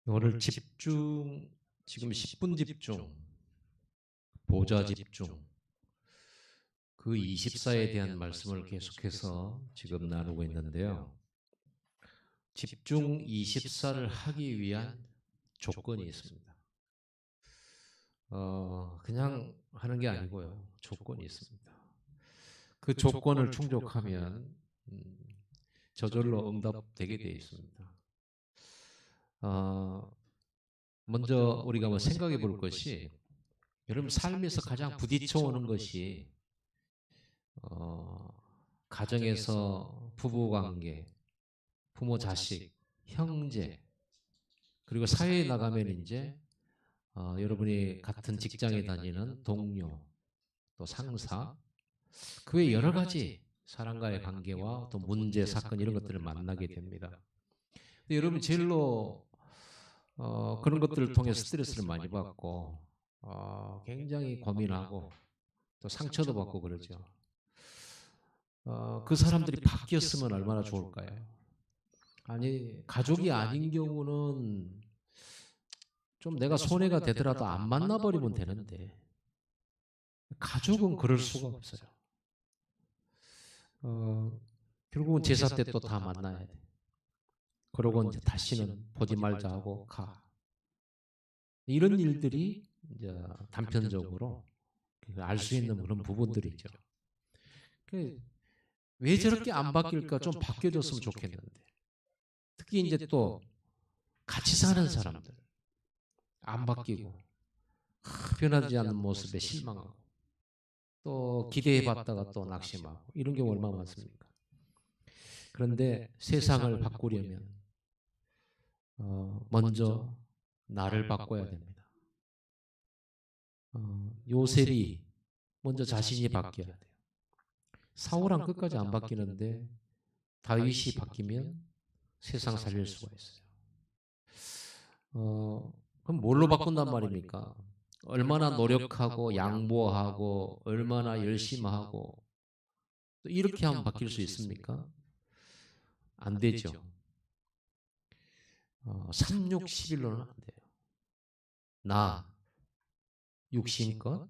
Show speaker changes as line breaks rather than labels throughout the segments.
오늘 집중, 지금 10분 집중, 보좌 집중, 그 24에 대한 말씀을 계속해서 지금 나누고 있는데요. 집중 24를 하기 위한 조건이 있습니다. 그냥 하는 게 아니고요. 조건이 있습니다. 그 조건을 충족하면 저절로 응답되게 되어 있습니다. 먼저 우리가 생각해 볼 것이, 여러분 삶에서 가장 부딪혀 오는 것이 가정에서 부부관계, 부모 자식, 형제, 그리고 사회에 나가면 이제 여러분이 같은 직장에 다니는 동료, 또 상사, 그 외 여러 가지 사람과의 관계와 또 문제, 사건 이런 것들을 만나게 됩니다. 근데 여러분 제일로 그런 것들을 통해 스트레스를 많이 받고 굉장히 고민하고 또 상처도 받고 그러죠. 그 사람들이 바뀌었으면 얼마나 좋을까요? 아니, 가족이 아닌 경우는 좀 내가 손해가 되더라도 안 만나버리면 되는데, 가족은 그럴 수가 없어요. 결국은 제사 때 또 다 만나야 돼. 그러고 이제 다시는 보지 말자 하고 가. 이런 일들이 이제 단편적으로 알 수 있는 그런 부분들이죠. 왜 저렇게 안 바뀔까? 좀 바뀌어줬으면 좋겠는데. 특히 이제 또 같이 사는 사람들 안 바뀌고 변하지 않는 모습에 실망하고 또 기대해봤다가 또 낙심하고 이런 경우 얼마나 많습니까? 그런데 세상을 바꾸려면 먼저 나를 바꿔야 됩니다. 요셉이 먼저 자신이 바뀌어야 돼요. 사울은 끝까지 안 바뀌는데 다윗이 바뀌면 세상 살릴 수가 있어요. 그럼 뭘로 바꾼단 말입니까? 얼마나 노력하고 양보하고 얼마나 열심히 하고 또 이렇게 하면 바뀔 수 있습니까? 안 되죠. 3,6,11로는 안 돼요. 나, 육신껏,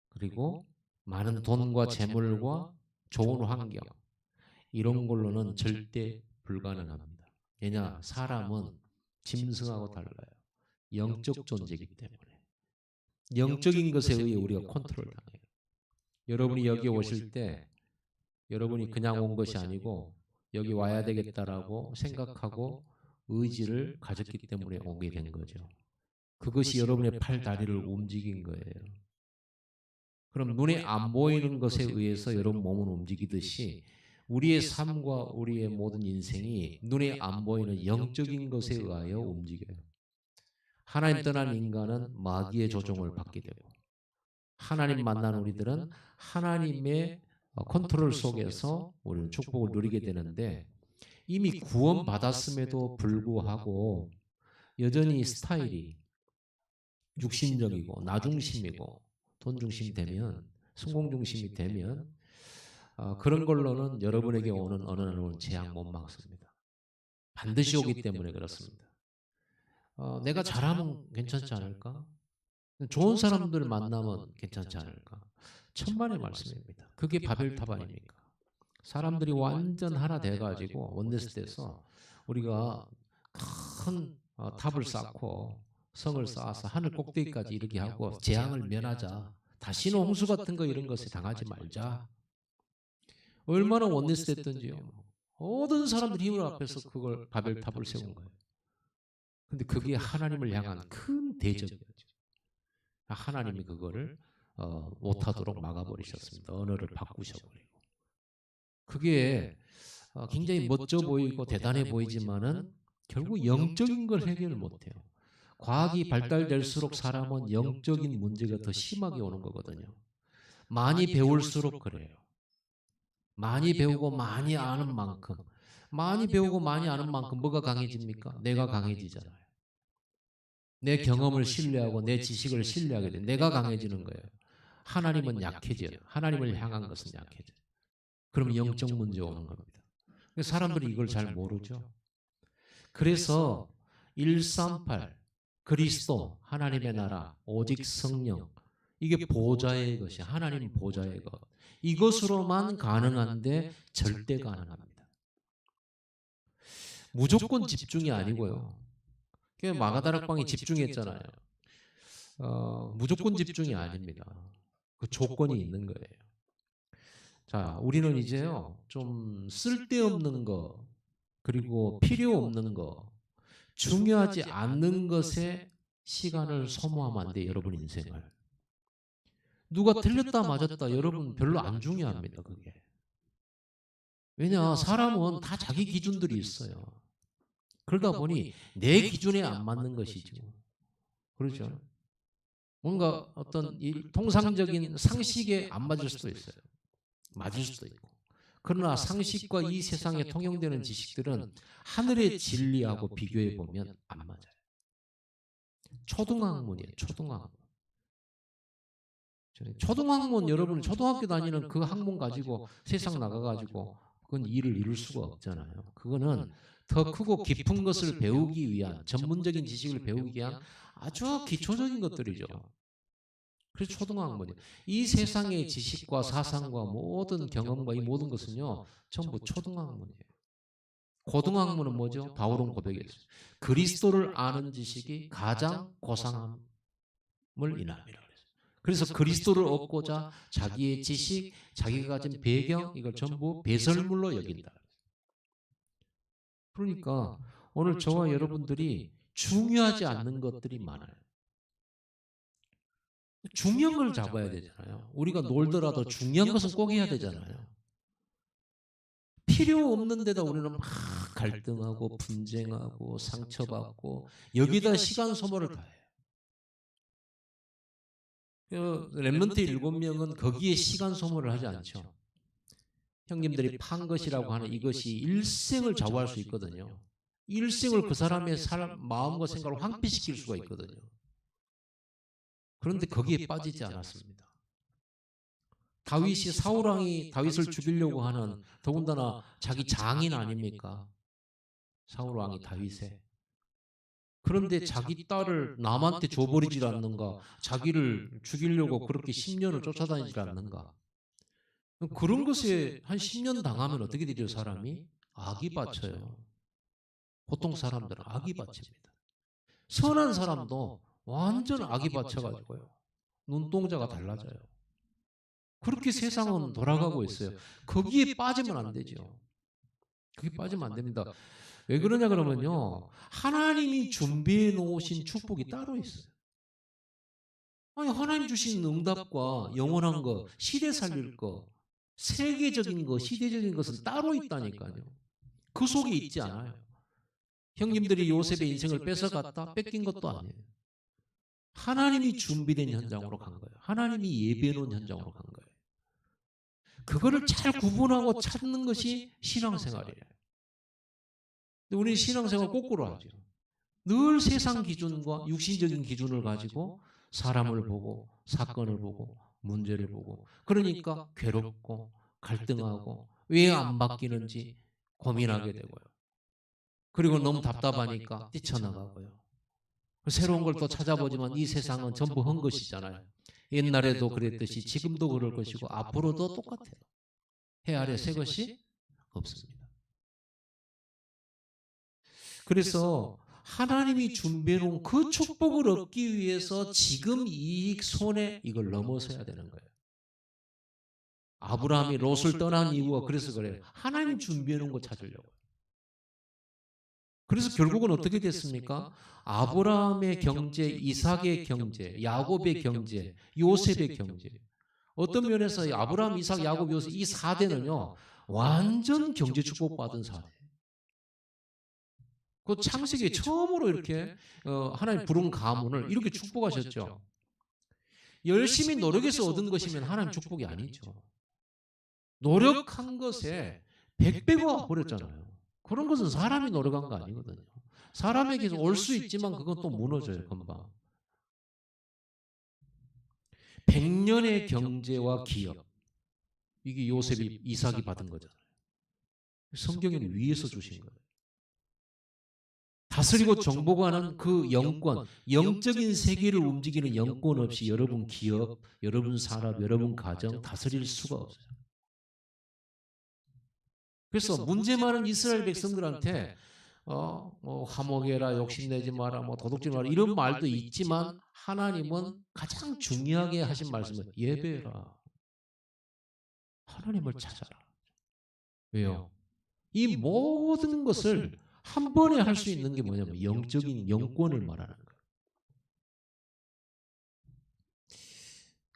그리고 많은 돈과 재물과 좋은 환경, 이런 걸로는 절대 불가능합니다. 왜냐? 사람은 짐승하고 달라요. 영적 존재이기 때문에. 영적인 것에 의해 우리가 컨트롤 당해요. 여러분이 여기 오실 때 여러분이 그냥 온 것이 아니고 여기 와야 되겠다라고 생각하고 의지를 가졌기 때문에 오게 된 거죠. 그것이 여러분의 팔, 다리를 움직인 거예요. 그럼 눈에 안 보이는 것에 의해서 여러분 몸은 움직이듯이 우리의 삶과 우리의 모든 인생이 눈에 안 보이는 영적인 것에 의하여 움직여요. 하나님 떠난 인간은 마귀의 조종을 받게 되고, 하나님 만난 우리들은 하나님의 컨트롤 속에서 우리는 축복을 누리게 되는데, 이미 구원받았음에도 불구하고 여전히 스타일이 육신적이고 나중심이고 돈중심이 되면, 성공중심이 되면 그런 걸로는 여러분에게 오는 어느 날은 재앙 못 막습니다. 반드시 오기 때문에 그렇습니다. 내가 잘하면 괜찮지 않을까? 좋은 사람들 만나면 괜찮지 않을까? 천만의 말씀입니다. 그게 바벨탑 아닙니까? 사람들이 완전 하나 돼가지고 원네스트에서 우리가 큰 탑을 쌓고 성을 쌓아서 하늘 꼭대기까지 이르게 하고 재앙을 면하자. 다시는 홍수 같은 거 이런 것에 당하지 말자. 얼마나 원네스 됐던지요. 모든 사람들이 힘을 앞에서 그걸 바벨탑을 세운 거예요. 근데 그게 하나님을 향한 큰 대적이었죠. 하나님이 그거를 못하도록 막아버리셨습니다. 언어를 바꾸셔버리고. 그게 굉장히 멋져 보이고 대단해 보이지만은 결국 영적인 걸 해결을 못해요. 과학이 발달될수록 사람은 영적인 문제가 더 심하게 오는 거거든요. 많이 배울수록 그래요. 많이 배우고 많이 아는 만큼, 많이 배우고 많이 아는 만큼 뭐가 강해집니까? 내가 강해지잖아요. 내 경험을 신뢰하고 내 지식을 신뢰하게 돼. 내가 강해지는 거예요. 하나님은 약해져요. 하나님을 향한 것은 약해져요. 그럼 영적 문제 오는 겁니다. 사람들이 이걸 잘 모르죠. 그래서 138 그리스도 하나님의 나라 오직 성령 이게 보좌의 것이 하나님 보좌의 것 이것으로만 가능한데 절대 가능합니다. 무조건 집중이 아니고요. 마가다락방이 집중했잖아요. 무조건 집중이 아닙니다. 그 조건이 있는 거예요. 자, 우리는 이제요 좀 쓸데없는 거 그리고 필요 없는 거 중요하지 않는 것에 시간을 소모하면 안 돼요. 여러분 인생을. 누가 틀렸다 맞았다 여러분 별로 안 중요합니다. 그게. 왜냐 사람은 다 자기 기준들이 있어요. 그러다 보니 내 기준에 안 맞는 것이죠. 그렇죠. 뭔가 어떤 통상적인 상식에 안 맞을 수도 있어요. 맞을 수도 있고. 그러나 상식과 이 세상에 통용되는 지식들은 하늘의 진리하고 비교해 보면 안 맞아요. 초등학문이에요. 초등학문. 초등학문 여러분 초등학교 다니는 그 학문 가지고 세상 나가가지고 그건 일을 이룰 수가 없잖아요. 그거는 더 크고 깊은 것을 배우기 위한 전문적인 지식을 배우기 위한 아주 기초적인 것들이죠. 그래서 초등학문이에요. 이 세상의 지식과 사상과 모든 경험과 이 모든 것은요 전부 초등학문이에요. 고등학문은 뭐죠? 바울은 고백했어요. 그리스도를 아는 지식이 가장 고상함을 인함이라 그랬어요. 그래서 그리스도를 얻고자 자기의 지식, 자기가 가진 배경 이걸 전부 배설물로 여긴다. 그러니까 오늘 저와 여러분들이 중요하지 않는 것들이 많아요. 중요한 걸 잡아야 되잖아요. 우리가 놀더라도 중요한 것은 꼭 해야 되잖아요. 필요 없는 데다 우리는 막 갈등하고 분쟁하고 상처받고 여기다 시간 소모를 다 해요. 렘넌트 7명은 거기에 시간 소모를 하지 않죠. 형님들이 판 것이라고 하는 이것이 일생을 좌우할 수 있거든요. 일생을 그 사람의 마음과 생각을 황폐시킬 수가 있거든요. 그런데 거기에 빠지지 않았습니다. 다윗이 사울왕이 다윗을 죽이려고 하는 더군다나 자기 장인 아닙니까? 사울왕이 다윗에. 그런데 자기 딸을 남한테 줘버리질 않는가? 자기를 죽이려고 그렇게 10년을 쫓아다니질 않는가? 그런 것에 한 10년 당하면 어떻게 되죠? 사람이? 악이 받쳐요. 보통 사람들은 악이 받칩니다. 선한 사람도 완전 악이 받쳐가지고요. 눈동자가 달라져요. 그렇게 세상은 돌아가고 있어요. 거기에 빠지면 안 되죠. 거기에 빠지면 안 됩니다. 왜 그러냐 그러면요. 하나님이 준비해 놓으신 축복이 따로 있어요. 아니 하나님 주신 응답과 영원한 거, 시대 살릴 거, 세계적인 거, 시대적인 것은 따로 있다니까요. 그 속에 있지 않아요. 형님들이 요셉의 인생을 뺏어갔다? 뺏긴 것도 아니에요. 하나님이 준비된 현장으로 간 거예요. 하나님이 예배해 놓은 현장으로 간 거예요. 그거를 잘 구분하고 찾는 것이 신앙생활이에요. 근데 우리 신앙생활 거꾸로 하죠. 늘 세상 기준과 육신적인 기준을 가지고 사람을 보고 사건을 보고 문제를 보고 그러니까 괴롭고 갈등하고 왜 안 바뀌는지 고민하게 되고요. 그리고 너무 답답하니까 뛰쳐나가고요. 새로운 걸 또 찾아보지만 이 세상은 전부 헛 것이잖아요. 옛날에도 그랬듯이 지금도 그럴 것이고 앞으로도 똑같아요. 해 아래 새 것이 없습니다. 그래서 하나님이 준비해놓은 그 축복을 얻기 위해서 지금 이 손에 이걸 넘어서야 되는 거예요. 아브라함이 롯을 떠난 이유가 그래서 그래요. 하나님 준비해놓은 거 찾으려고. 그래서 결국은 어떻게 됐습니까? 아브라함의 경제, 이삭의 경제, 야곱의 경제, 요셉의 경제. 어떤 면에서 아브라함, 이삭, 야곱, 요셉 이 4대는요. 완전 경제 축복받은 4대. 그 창세기에 처음으로 이렇게 하나님 부른 가문을 이렇게 축복하셨죠. 열심히 노력해서 얻은 것이면 하나님 축복이 아니죠. 노력한 것에 100배가 버렸잖아요. 그런 것은 사람이 노력한 거 아니거든요. 사람에게서 올 수 있지만 그건 또 무너져요. 금방. 100년의 경제와 기업. 이게 요셉이 이삭이 받은 거잖아요. 성경에는 위에서 주신 거예요. 다스리고 정복하는 그 영권, 영적인 세계를 움직이는 영권 없이 여러분 기업, 여러분 산업, 여러분 가정 다스릴 수가 없어요. 그래서 문제 많은 이스라엘 백성들한테 뭐 화목해라, 욕심내지 마라, 뭐 도둑질 마라 이런 말도 있지만 하나님은 가장 중요하게 하신 말씀은 예배라. 하나님을 찾아라. 왜요? 이 모든 것을 한 번에 할 수 있는 게 뭐냐면 영적인 영권을 말하는 거예요.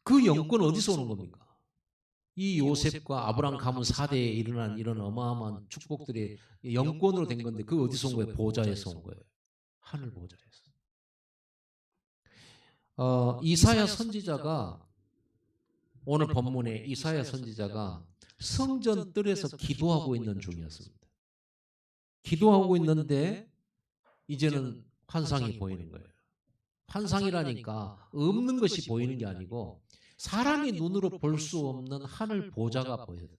그 영권 어디서 오는 겁니까? 이 요셉과 아브라함 가문 4대에 일어난 이런 어마어마한 축복들이 영권으로 된 건데 그 어디서 온 거예요? 보좌에서 온 거예요. 하늘 보좌에서. 이사야 선지자가 오늘 본문에 이사야 선지자가 성전 뜰에서 기도하고 있는 중이었습니다. 기도하고 있는데 이제는 환상이 보이는 거예요. 환상이라니까 없는 것이 보이는 게 아니고 사람이 눈으로 볼 수 없는 하늘 보좌가 보여요.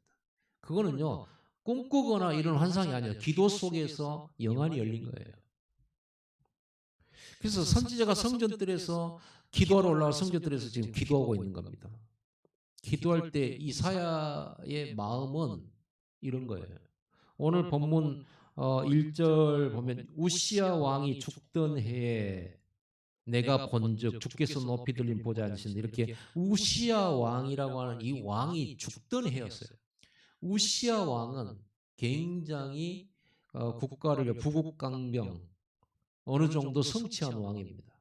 그거는요 꿈꾸거나 이런 환상이 아니에요. 기도 속에서 영안이 열린 거예요. 그래서 선지자가 성전뜰에서 기도하러 올라와 성전뜰에서 지금 기도하고 있는 겁니다. 기도할 때 이사야의 마음은 이런 거예요. 오늘 본문 1절 보면 우시야 왕이 죽던 해에 내가 본즉 주께서 높이 들린 보좌에 앉으신 이렇게 우시야 왕이라고 하는 이 왕이 죽던 해였어요. 우시야 왕은 굉장히 국가를 부국강병 어느 정도 성취한 왕입니다.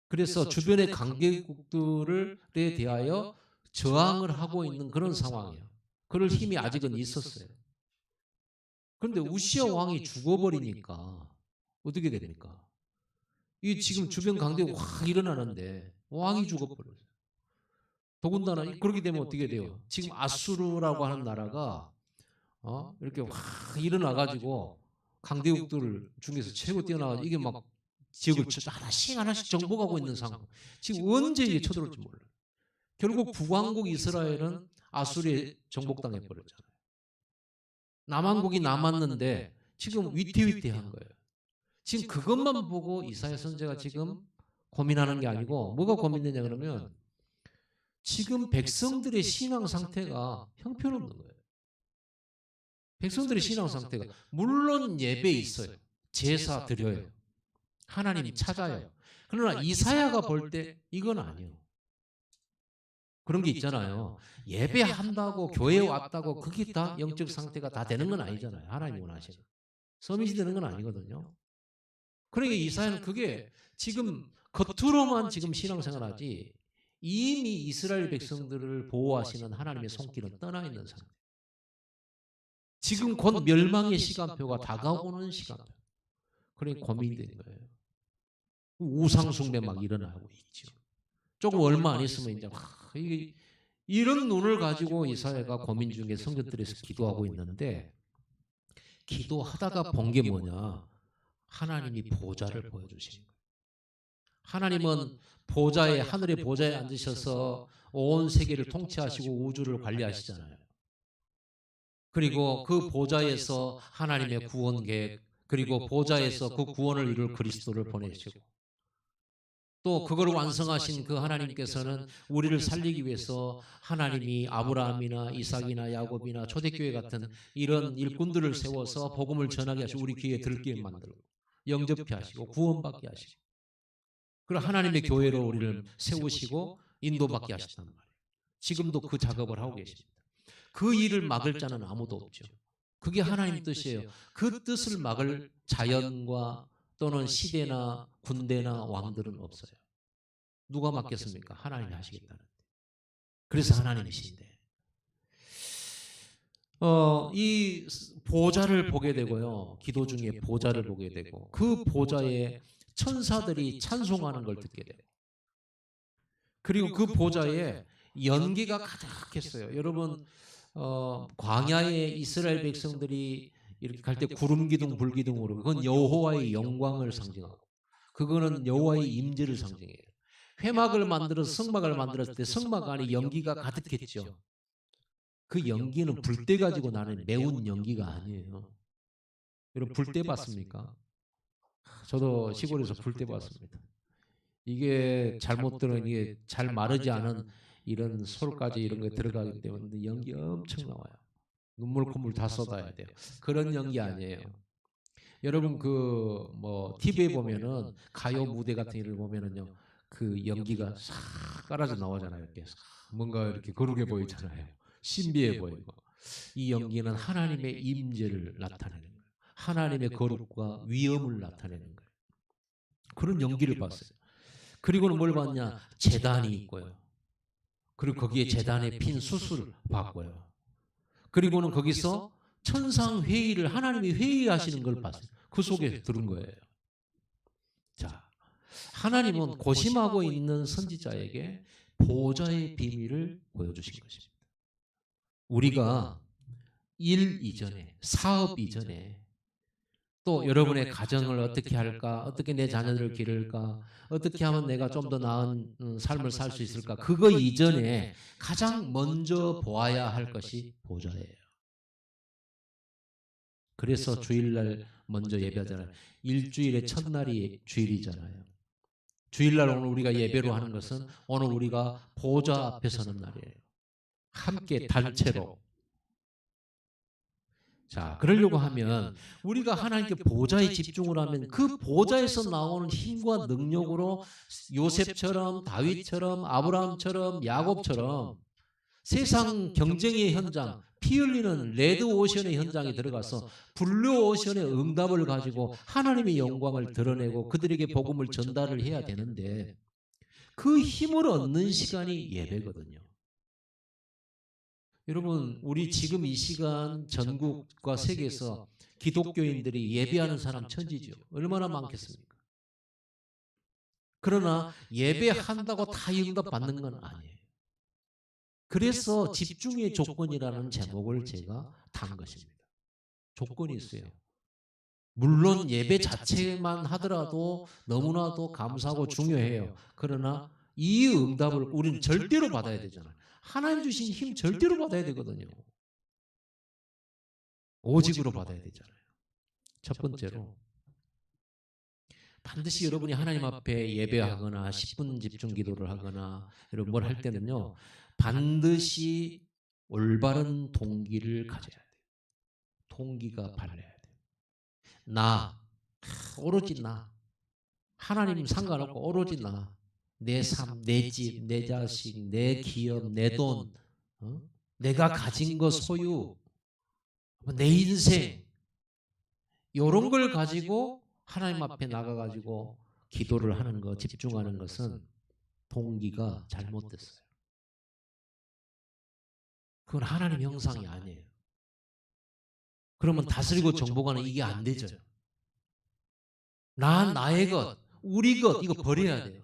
그래서 주변의 강대국들에 대하여 저항을 하고 있는 그런 상황이에요. 그럴 힘이 아직은 있었어요. 그런데 우시야 왕이 죽어버리니까 어떻게 됩니까? 이 지금 주변 강대국 확 일어나는데 왕이 죽어버려요. 더군다나 그렇게 되면 어떻게 돼요? 지금 아수르라고 하는 나라가 이렇게 확 일어나가지고 강대국들 중에서 최고 뛰어나가지고 이게 막 지역을 하나씩 하나씩 정복하고 있는 상황. 지금 언제 이게 쳐들어올지 몰라요. 결국 북왕국 이스라엘은 아수르에 정복당해 버렸잖아요. 남왕국이 남았는데 지금 위태위태한 거예요. 지금 그것만 보고 이사야 선지자가 지금 고민하는 게 아니고 뭐가 고민되냐 그러면 지금 백성들의 신앙 상태가 형편없는 거예요. 백성들의 신앙 상태가 물론 예배 있어요. 제사 드려요. 하나님 찾아요. 그러나 이사야가 볼 때 이건 아니에요. 그런 게 있잖아요. 예배한다고 교회에 왔다고 그게 다 영적 상태가 다 되는 건 아니잖아요. 하나님 원하시는. 서밋이 되는 건 아니거든요. 그러니까 이사야는 그게 지금 겉으로만 지금 신앙생활하지 이미 이스라엘 백성들을 보호하시는 하나님의 손길은 떠나 있는 상태. 지금 곧 멸망의 시간표가 다가오는 시간표. 그러니까 고민이 되는 거예요. 우상숭배 막 일어나고 있죠. 조금 얼마 안 있으면 이제 이게 이런 눈을 가지고 이사야가 고민 중에 성전들에서 기도하고 있는데 기도하다가 본 게 뭐냐? 하나님이 보좌를 보여주신 거예요. 하나님은 보좌에 하늘의 보좌에 앉으셔서 온 세계를 통치하시고 우주를 관리하시잖아요. 그리고 그 보좌에서 하나님의 구원 계획 그리고 보좌에서 그 구원을 이룰 그리스도를 보내시고 또 그걸 완성하신 그 하나님께서는 우리를 살리기 위해서 하나님이 아브라함이나 이삭이나 야곱이나 초대교회 같은 이런 일꾼들을 세워서 복음을 전하게 하시고 우리 귀에 들게 만들고 영접케 하시고 구원받게 하시고 그리고 하나님의 교회로 우리를 세우시고 인도받게 하셨단 말이에요. 지금도 그 작업을 하고 계십니다. 그 일을 막을 자는 아무도 없죠. 그게 하나님 뜻이에요. 그 뜻을 막을 자연과 또는 시대나 군대나 왕들은 없어요. 누가 막겠습니까? 하나님이 하시겠다는데. 그래서 하나님이신데. 이 보좌를 보게 되고요. 기도 중에 보좌를 보게 되고 그 보좌에 천사들이 찬송하는 걸 듣게 돼요. 그리고 그 보좌에 연기가 가득했어요. 여러분 광야에 이스라엘 백성들이 이렇게 갈 때 구름 기둥 불 기둥으로 그건 여호와의 영광을 상징하고 그거는 여호와의 임재를 상징해요. 회막을 만들어서 성막을 만들었을 때 성막 안에 연기가 가득했죠. 그 연기는 불때 가지고 나는 매운 연기가 아니에요. 여러분 불때 봤습니까? 저도 시골에서 불 때 봤습니다. 이게 잘못 들은 이게 잘 마르지 않은 이런 솔까지 이런 게 들어가기 때문에 연기 엄청 나와요. 눈물 콧물 다 쏟아야 돼요. 그런 연기 아니에요. 여러분 그 뭐 TV에 보면은 가요 무대 같은 일을 보면은요 그 연기가 싹 깔아져 나오잖아요. 이렇게 싹 뭔가 이렇게 거룩해 보이잖아요. 신비해 보이고 이 연기는 하나님의 임재를 나타내는 거예요. 하나님의 거룩과 위엄을 나타내는 거예요. 그런 연기를 봤어요. 그리고는 뭘 봤냐? 제단이 있고요. 그리고 거기에 제단에 핀 수술을 봤고요. 그리고는 거기서 천상 회의를 하나님이 회의하시는 걸 봤어요. 그 속에 들은 거예요. 자, 하나님은 고심하고 있는 선지자에게 보좌의 비밀을 보여주신 것입니다. 우리가 일 이전에, 사업 이전에 또 여러분의 가정을 어떻게 할까, 어떻게 내 자녀들을 기를까, 어떻게 하면 내가 좀 더 나은 삶을 살 수 있을까, 그거 이전에 가장 먼저 보아야 할 것이 보좌예요. 그래서 주일날 먼저 예배하잖아요. 일주일의 첫날이 주일이잖아요. 주일날 오늘 우리가 예배로 하는 것은 오늘 우리가 보좌 앞에 서는 날이에요. 함께 단체로. 자, 그러려고 하면 우리가 하나님께 보좌에 집중을 하면 그 보좌에서 나오는 힘과 능력으로 요셉처럼 다윗처럼 아브라함처럼 야곱처럼 세상 경쟁의 현장, 피 흘리는 레드 오션의 현장에 들어가서 블루 오션의 응답을 가지고 하나님의 영광을 드러내고 그들에게 복음을 전달을 해야 되는데 그 힘을 얻는 시간이 예배거든요. 여러분, 우리 지금 이 시간 전국과 세계에서 기독교인들이 예배하는 사람 천지죠. 얼마나 많겠습니까? 그러나 예배한다고 다 응답 받는 건 아니에요. 그래서 집중의 조건이라는 제목을 제가 단 것입니다. 조건이 있어요. 물론 예배 자체만 하더라도 너무나도 감사하고 중요해요. 그러나 이 응답을 우리는 절대로 받아야 되잖아요. 하나님 주신 힘 절대로 받아야 되거든요. 오직으로 받아야 되잖아요. 첫 번째로 반드시 여러분이 하나님 앞에 예배하거나 10분 집중 기도를 하거나 여러분 뭘 할 때는요. 반드시 올바른 동기를 가져야 돼요. 동기가 발려야 돼요. 나, 오로지 나. 하나님 상관없고 오로지 나. 내 삶, 내 집, 내 자식, 내 기업, 내 돈, 내가 가진 거 소유, 내 인생 이런 걸 가지고 하나님 앞에 나가가지고 기도를 하는 거, 집중하는 것은 동기가 잘못됐어요. 그건 하나님 형상이 아니에요. 그러면 다스리고 정복하는 이게 안 되죠. 나의 것, 우리 것 이거 버려야 돼요.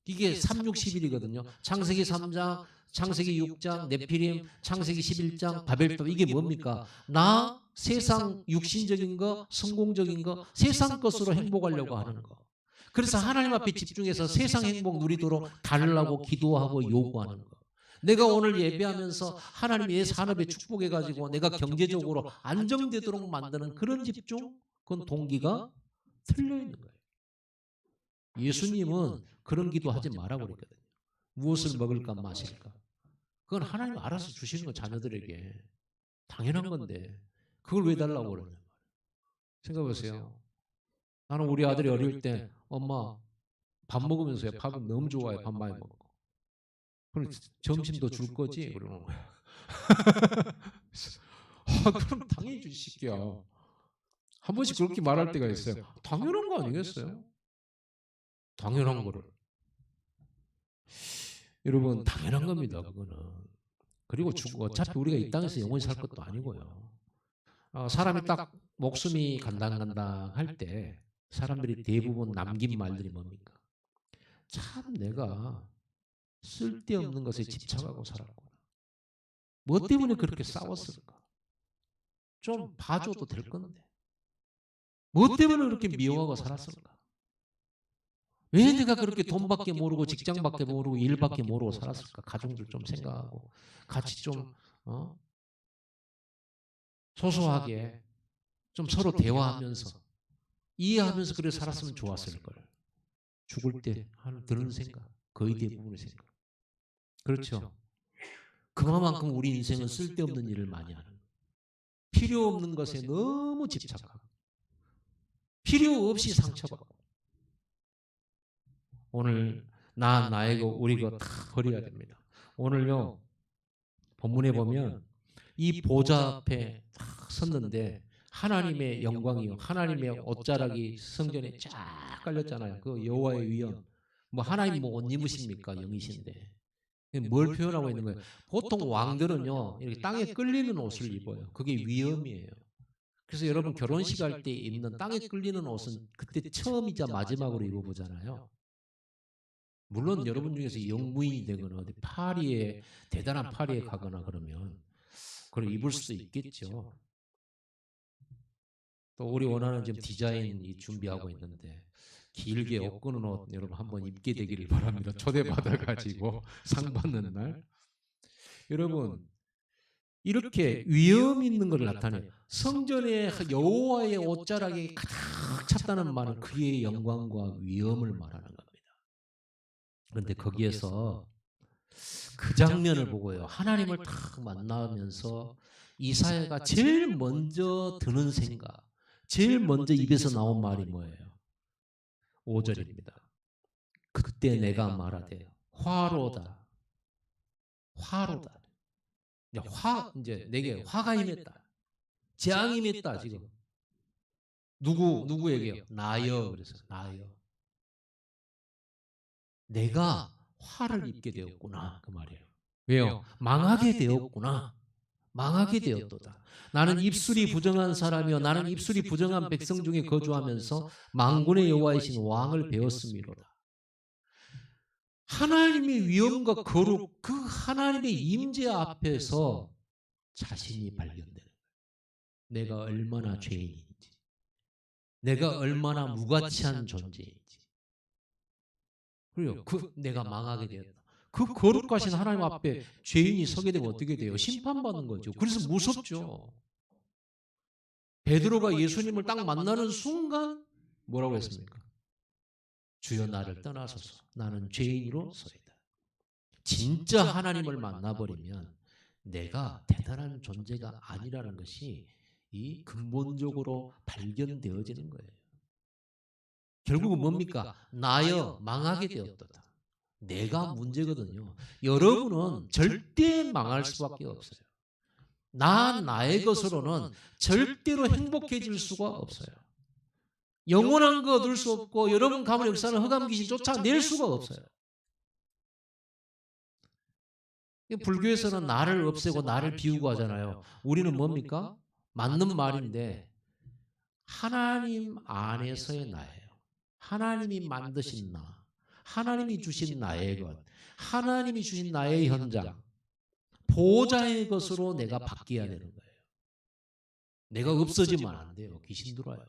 이게 361이거든요. 창세기 3장, 창세기 6장, 네피림, 창세기 11장, 바벨탑 이게 뭡니까? 나 세상 육신적인 거, 성공적인 거, 세상 것으로 행복하려고 하는 거. 그래서 하나님 앞에 집중해서 세상 행복 누리도록 달라고 기도하고 요구하는 거. 내가 오늘 예배하면서 하나님 의 산업에 축복해가지고 내가 경제적으로 안정되도록 만드는 그런 집중, 그건 동기가 틀려 있는 거예요. 예수님은 그런 기도하지 말라고 그랬거든요. 무엇을 먹을까 마실까. 그건 하나님 알아서 주시는 거 자녀들에게. 당연한 건데 그걸 왜 달라고 그러냐. 생각해보세요. 나는 우리 아들이 어릴 때 엄마 밥 먹으면서요. 밥은 너무 좋아해. 밥 많이 먹고. 그럼 점심도 줄 거지? 그러는 거야. 그럼 당연히 주지 새끼야. 한 번씩 그렇게 말할 때가 있어요. 당연한 거 아니겠어요? 당연한 거를. 여러분 당연한 겁니다. 그거는. 그리고 어차피 우리가 이 땅에서 영원히 살 것도 아니고요. 사람이 딱 목숨이 간당간당 할 때 사람들이 대부분 남긴 말들이 뭡니까? 참 내가 쓸데없는 것에 집착하고 살았구나. 뭐 때문에 그렇게 싸웠을까? 좀 봐줘도 될 건데. 뭐 때문에 그렇게 미워하고 살았을까? 왜 내가 그렇게 돈밖에 모르고 직장밖에 모르고 일밖에 모르고 살았을까? 가족들 좀 생각하고 같이 좀 소소하게 좀 서로 대화하면서 이해하면서 그래 살았으면 좋았을 걸. 죽을 때 드는 생각, 거의 대부분의 생각. 그렇죠. 그만큼 우리 인생은 쓸데없는 일을 많이 하는 거예요. 필요 없는 것에 너무 집착하고 필요 없이 상처받고 오늘 나이고 우리가 다 버려야 됩니다. 오늘요 본문에 보면 이 보좌 앞에 딱 섰는데 하나님의 영광이요 하나님의 옷자락이 성전에 쫙 깔렸잖아요. 그 여호와의 위엄. 뭐 하나님 뭐 옷 입으십니까? 영이신데. 뭘 표현하고 있는 거예요? 보통 왕들은요 이렇게 땅에 끌리는 옷을 입어요. 그게 위엄이에요. 그래서 여러분 결혼식 할 때 입는 땅에 끌리는 옷은 그때 처음이자 마지막으로 입어보잖아요. 물론 여러분 중에서 영부인이 되거나 어디 파리에 대단한 파리에 가거나 그러면 그걸 입을 수도 있겠죠. 또 우리 원하는 지금 디자인 준비하고 있는데 길게 옷 끄는 옷 여러분 한번 입게 되기를 바랍니다. 초대받아가지고 상 받는 날. 여러분 이렇게 위엄 있는 걸 나타내요. 성전에 여호와의 옷자락이 가득 찼다는 말은 그의 영광과 위엄을 말하는 겁니다. 그런데 거기에서 그 장면을 보고요. 하나님을 딱 만나면서 이사야가 제일 먼저 드는 생각, 제일 먼저 입에서 나온 말이 뭐예요? 5절입니다. 그때 내가 말하되 화로다. 화로다. 이제 내게 화가 임했다. 재앙이 임했다 지금. 누구에게요? 나여. 그래서 나여. 내가 화를 입게 되었구나 그 말이에요. 왜요? 망하게 되었구나. 망하게 되었도다. 나는 입술이 부정한 사람이요 나는 입술이 부정한 백성 중에 거주하면서 만군의 여호와이신 왕을 배웠음이로다. 하나님의 위엄과 거룩 그 하나님의 임재 앞에서 자신이 발견되는 거예요. 내가 얼마나 죄인인지 내가 얼마나 무가치한 존재인지 그래요. 내가 망하게 되었다. 그 거룩하신 하나님 앞에 죄인이 서게 되면 어떻게 돼요? 심판받는 거죠. 그래서 무섭죠. 베드로가 예수님을 딱 만나는 순간 뭐라고 했습니까? 주여 나를 떠나소서 나는 죄인으로서이다. 진짜 하나님을 만나버리면 내가 대단한 존재가 아니라는 것이 이 근본적으로 발견되어지는 거예요. 결국은 뭡니까? 나여 망하게 되었도다. 내가 문제거든요. 여러분은 절대 망할 수밖에 없어요. 나의 것으로는 절대로 행복해질 수가 없어요. 영원한 거 얻을 수 없고 여러분 가문 역사는 흑암 귀신 쫓아낼 수가 없어요. 불교에서는 나를 없애고 나를 비우고 하잖아요. 우리는 뭡니까? 맞는 말인데 하나님 안에서의 나예요. 하나님이 만드신 나, 하나님이 주신 나의 것, 하나님이 주신 나의 현장, 보호자의 것으로 내가 바뀌어야 되는 거예요. 내가 없어지면 안 돼요. 귀신 들어와요.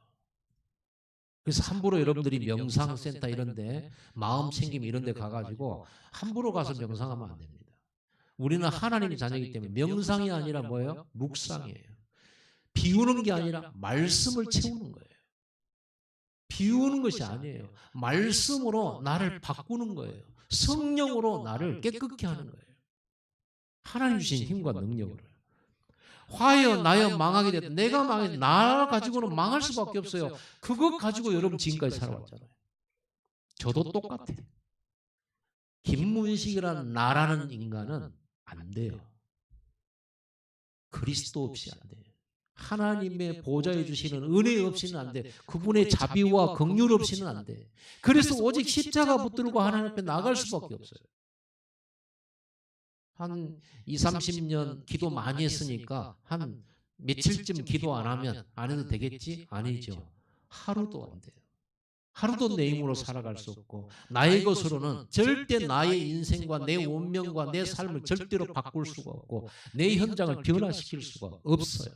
그래서 함부로 여러분들이 명상센터 이런 데 마음 챙김 이런 데 가가지고 함부로 가서 명상하면 안 됩니다. 우리는 하나님의 자녀이기 때문에 명상이 아니라 뭐예요? 묵상이에요. 비우는 게 아니라 말씀을 채우는 거예요. 비우는 것이 아니에요. 말씀으로 나를 바꾸는 거예요. 성령으로 나를 깨끗게 하는 거예요. 하나님 주신 힘과 능력을. 화여 나여 망하게 됐다. 내가 망해 나 가지고는 망할 수밖에 없어요. 그것 가지고 여러분 지금까지 살아왔잖아요. 저도 똑같아요. 김문식이라는 나라는 인간은 안 돼요. 그리스도 없이 안 돼요. 하나님의 보좌에 주시는 은혜 없이는 안 돼. 그분의 자비와 긍휼 없이는 안 돼. 그래서 오직 십자가 붙들고 하나님 앞에 나갈 수밖에 없어요. 한 20-30년 기도 많이 했으니까 한 며칠쯤 기도 안 하면 안 해도 되겠지? 아니죠. 하루도 안 돼요. 하루도 내 힘으로 살아갈 수 없고 나의 것으로는 절대 나의 인생과 내 운명과 내 삶을 절대로 바꿀 수가 없고 내 현장을 변화시킬 수가 없어요.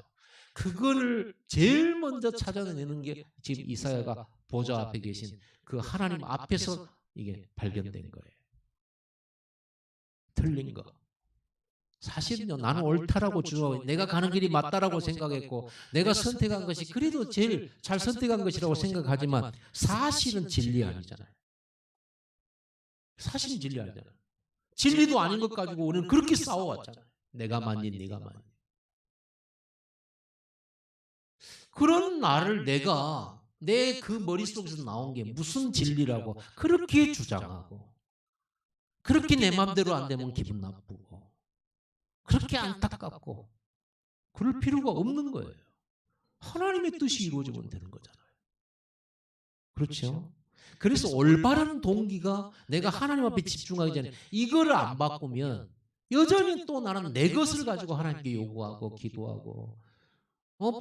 그거를 제일 먼저 찾아내는 게 지금 이사야가 보좌 앞에 계신 그 하나님 앞에서 이게 발견된 거예요. 틀린 거. 사실은요, 나는 옳다라고 주장하고 내가 가는 길이 맞다라고 생각했고 내가 선택한 것이 그래도 제일 잘 선택한 것이라고 생각하지만 사실은 진리 아니잖아요. 사실은 진리 아니잖아요. 진리도 아닌 것 가지고 우리는 그렇게 싸워왔잖아요. 내가 맞니 네가 맞니. 그런 나를 내가 내 그 머릿속에서 나온 게 무슨 진리라고 그렇게 주장하고 그렇게 내 맘대로 안 되면 기분 나쁘고 그렇게 안타깝고 그럴 필요가 없는 거예요. 하나님의 뜻이 이루어지면 되는 거잖아요. 그렇죠? 그래서 올바른 동기가 내가 하나님 앞에 집중하기 전에 이거를 안 바꾸면 여전히 또 나는 내 것을 가지고 하나님께 요구하고 기도하고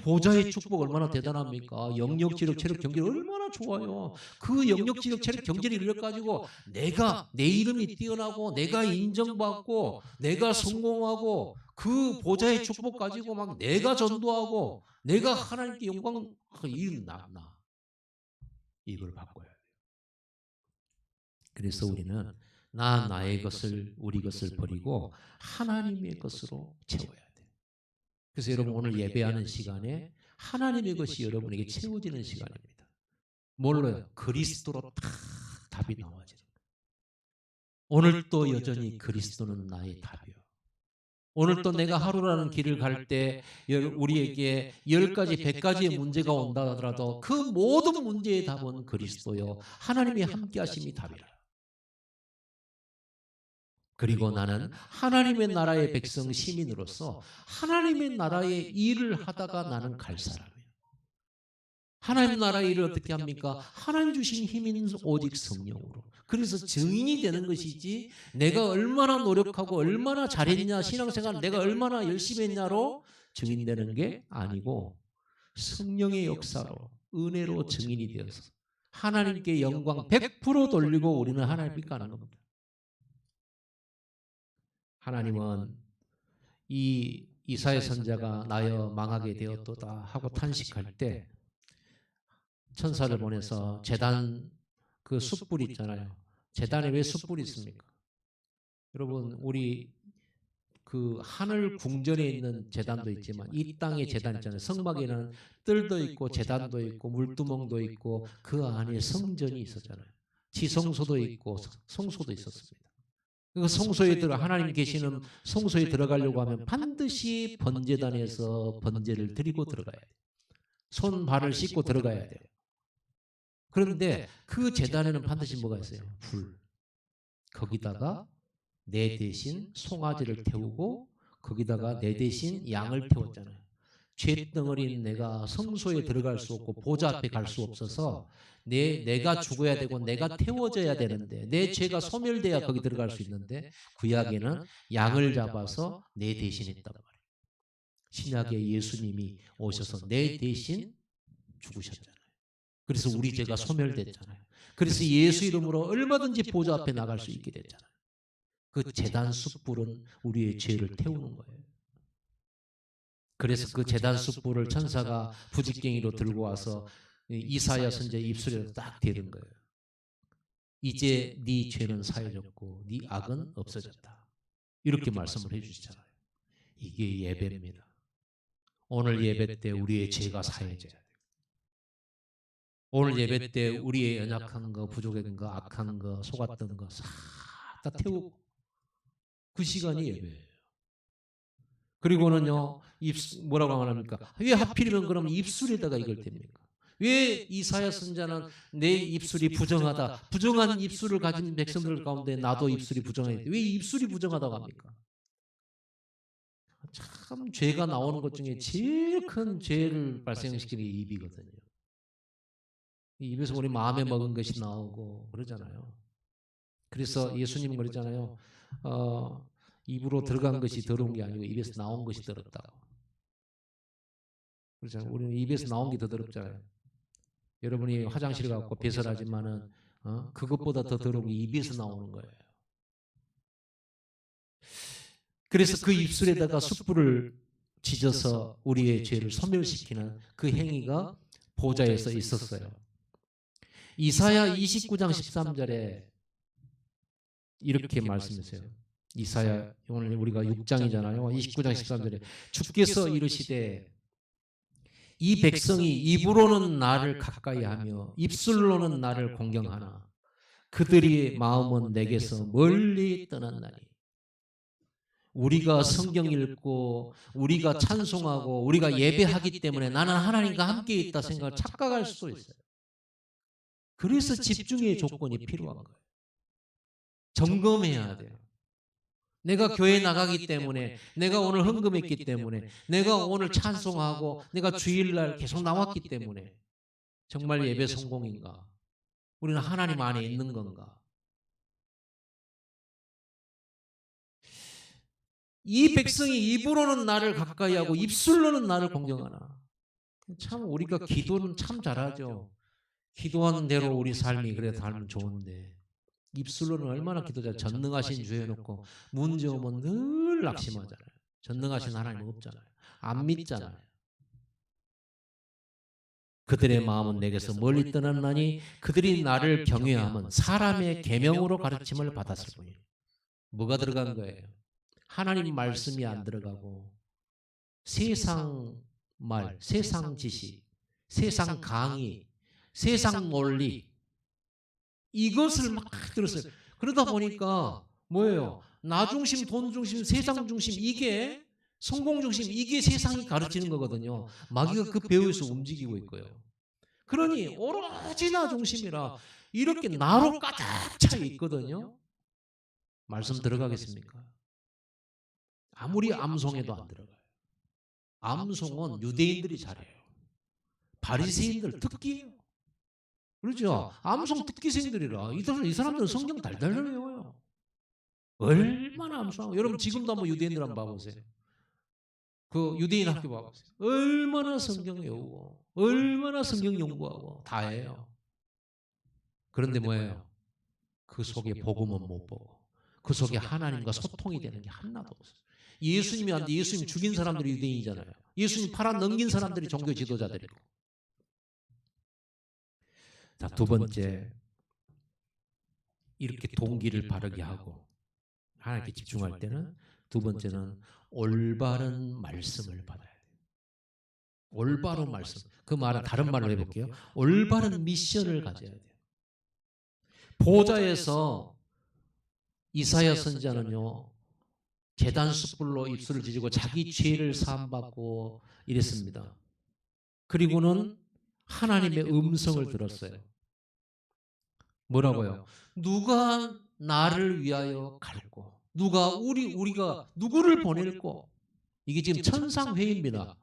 보좌의 축복 얼마나 대단합니까? 영역, 지력, 체력, 경제력 얼마나 좋아요. 그 영역, 지력, 체력, 경제를 이뤄가지고 내가 내 이름이 뛰어나고 내가 인정받고 내가 성공하고 그 보좌의 축복 가지고 막 내가 전도하고 내가 하나님께 영광 나 이걸 바꿔야 돼요. 그래서 우리는 나의 것을 우리 것을 버리고 하나님의 것으로 채워야 돼요. 그래서 여러분 오늘 예배하는 시간에 하나님의 것이 여러분에게 채워지는 시간입니다. 뭘로요? 그리스도로 다 답이 나와지는 거예요. 오늘 또 여전히 그리스도는 나의 답이요. 오늘 또 내가 하루라는 길을 갈 때 우리에게 10가지, 100가지의 문제가 온다 하더라도 그 모든 문제의 답은 그리스도요. 하나님이 함께 하심이 답이라. 그리고 나는 하나님의 나라의 백성 시민으로서 하나님의 나라의 일을 하다가 나는 갈 사람이에요. 하나님 나라의 일을 어떻게 합니까? 하나님 주신 힘인 오직 성령으로. 그래서 증인이 되는 것이지 내가 얼마나 노력하고 얼마나 잘했냐 신앙생활 내가 얼마나 열심히 했냐로 증인되는 게 아니고 성령의 역사로 은혜로 증인이 되어서 하나님께 영광 100% 돌리고 우리는 하나님께 가는 겁니다. 하나님은 이 이사야 선지자가 나여 망하게 되었도다 하고 탄식할 때 천사를 보내서 제단 그 숯불 있잖아요. 제단에 왜 숯불이 있습니까? 여러분 우리 그 하늘 궁전에 있는 제단도 있지만 이 땅의 제단 있잖아요. 성막에는 뜰도 있고 제단도 있고 물두멍도 있고 그 안에 성전이 있었잖아요. 지성소도 있고 성소도 있었습니다. 그 성소에 하나님 계시는 성소에 들어가려고 하면 반드시 번제단에서 번제를 드리고 들어가야 돼요. 손 발을 씻고 들어가야 돼요. 그런데 그 제단에는 반드시 뭐가 있어요? 불. 거기다가 내 대신 송아지를 태우고 거기다가 내 대신 양을 태웠잖아요. 죄덩어리인 내가 성소에 들어갈 수 없고 보좌 앞에 갈 수 없어서 내가 죽어야 되고 내가 태워져야 되는데 내 죄가 소멸돼야 거기 들어갈 수 있는데 구약에는 양을 잡아서 내 대신 했단 말이에요. 신약에 예수님이 오셔서 내 대신 죽으셨잖아요. 그래서 우리 죄가 소멸됐잖아요. 그래서 예수 이름으로 얼마든지 보좌 앞에 나갈 수 있게 됐잖아요. 그 제단 숯불은 우리의 죄를 태우는 거예요. 그래서 그 제단 숯불을 천사가 부직갱이로 들고 와서 이사야 선지자의 입술에 딱 대는 거예요. 이제 네 죄는 사해졌고 네 악은 없어졌다. 이렇게 말씀을 해주시잖아요. 이게 예배입니다. 오늘 예배 때 우리의 죄가 사해져야 돼요. 오늘 예배 때 우리의 연약한 거, 부족한 거, 악한 거, 속았던 거 싹 다 태우고 그 시간이 예배예요. 그리고는요, 뭐라고 말합니까? 왜 하필이면 그럼 입술에다가 이걸 댑니까? 왜 이사야 선지자는 내 입술이 부정하다, 부정한 입술을 가진 백성들 가운데 나도 입술이 부정해. 왜 입술이 부정하다고 합니까? 참 죄가 나오는 것 중에 제일 큰 죄를 발생시키는 게 입이거든요. 이 입에서 우리 마음에 먹은 것이 나오고 그러잖아요. 그래서 예수님은 그러잖아요. 입으로 들어간 것이 더러운 게 아니고 입에서 나온 것이 더럽다고. 그렇잖아요. 우리는 입에서 나온 게 더 더럽잖아요. 여러분이 화장실 가고 배설하지만은 그것보다 더 더러운 게 입에서 나오는 거예요. 그래서 그 입술에다가 숯불을 지져서 우리의 죄를 소멸시키는 그 행위가 보좌에서 있었어요. 이사야 29장 13절에 이렇게 말씀하세요. 이사야 오늘 우리가 6장이잖아요. 29장 13절에 주께서 이르시되 이 백성이 입으로는 나를 가까이하며 입술로는 나를 공경하나 그들의 마음은 내게서 멀리 떠났나니. 우리가 성경 읽고 우리가 찬송하고 우리가 예배하기 때문에 나는 하나님과 함께 있다 생각을 착각할 수도 있어요. 그래서 집중의 조건이 필요한 거예요. 점검해야 돼요. 내가 교회 나가기 때문에, 내가 오늘 헌금했기 때문에, 내가 오늘 찬송하고 내가 주일날 계속 나왔기 때문에 정말 예배 성공인가? 우리는 하나님 안에 있는 건가? 이 백성이 입으로는 나를 가까이 하고 입술로는 나를 공경하나. 참 우리가 기도는 참 잘하죠. 기도하는 대로 우리 삶이 그래 살면 좋은데 입술로는 얼마나 기도 잘 전능하신 주 해놓고 문제 오면 늘 낙심하잖아요. 전능하신 하나님 없잖아요. 안 믿잖아요. 그들의 마음은 내게서 멀리 떠났나니 그들이 나를 경외하면 사람의 계명으로 가르침을 받았을 뿐이에요. 뭐가 들어간 거예요? 하나님 말씀이 안 들어가고 세상 말, 세상 지식, 세상 강의, 세상 논리 이것을 막 들었어요. 그러다 보니까 뭐예요? 나 중심, 돈 중심, 세상 중심 이게 성공 중심 이게 세상이 가르치는 거거든요. 마귀가 그 배후에서 움직이고 있고요. 그러니 오로지 나 중심이라 이렇게 나로 가득 차 있거든요. 말씀 들어가겠습니까? 아무리 암송해도 안 들어가요. 암송은 유대인들이 잘해요. 바리새인들 특기예요. 그렇죠? 암송 특기생들이라 이 사람들은 성경 달달 외워요. 얼마나 암송하고 여러분 지금도 한번 유대인들 한번 봐보세요. 그 유대인 학교 봐보세요. 얼마나 성경 외우고 얼마나 성경 연구하고 다 해요. 그런데 뭐예요? 그 속에 복음은 못 보고 그 속에 하나님과 소통이 되는 게 하나도 없어요. 예수님이 안 돼. 예수님 죽인 사람들이 유대인이잖아요. 예수님 팔아 넘긴 사람들이 종교 지도자들이고. 자, 두 번째 이렇게 동기를 바르게 하고 하나님께 집중할 때는 두 번째는 올바른 말씀을 받아야 돼요. 올바른 말씀. 그 말은 다른 말로 해볼게요. 올바른 미션을 가져야 돼요. 보좌에서 이사야 선지자는요. 제단 숯불로 입술을 지지고 자기 죄를 사함받고 이랬습니다. 그리고는 하나님의 음성을 들었어요. 뭐라고요? 누가 나를 위하여 갈고 누가 우리가 누구를 보낼고 이게 지금 천상회의입니다.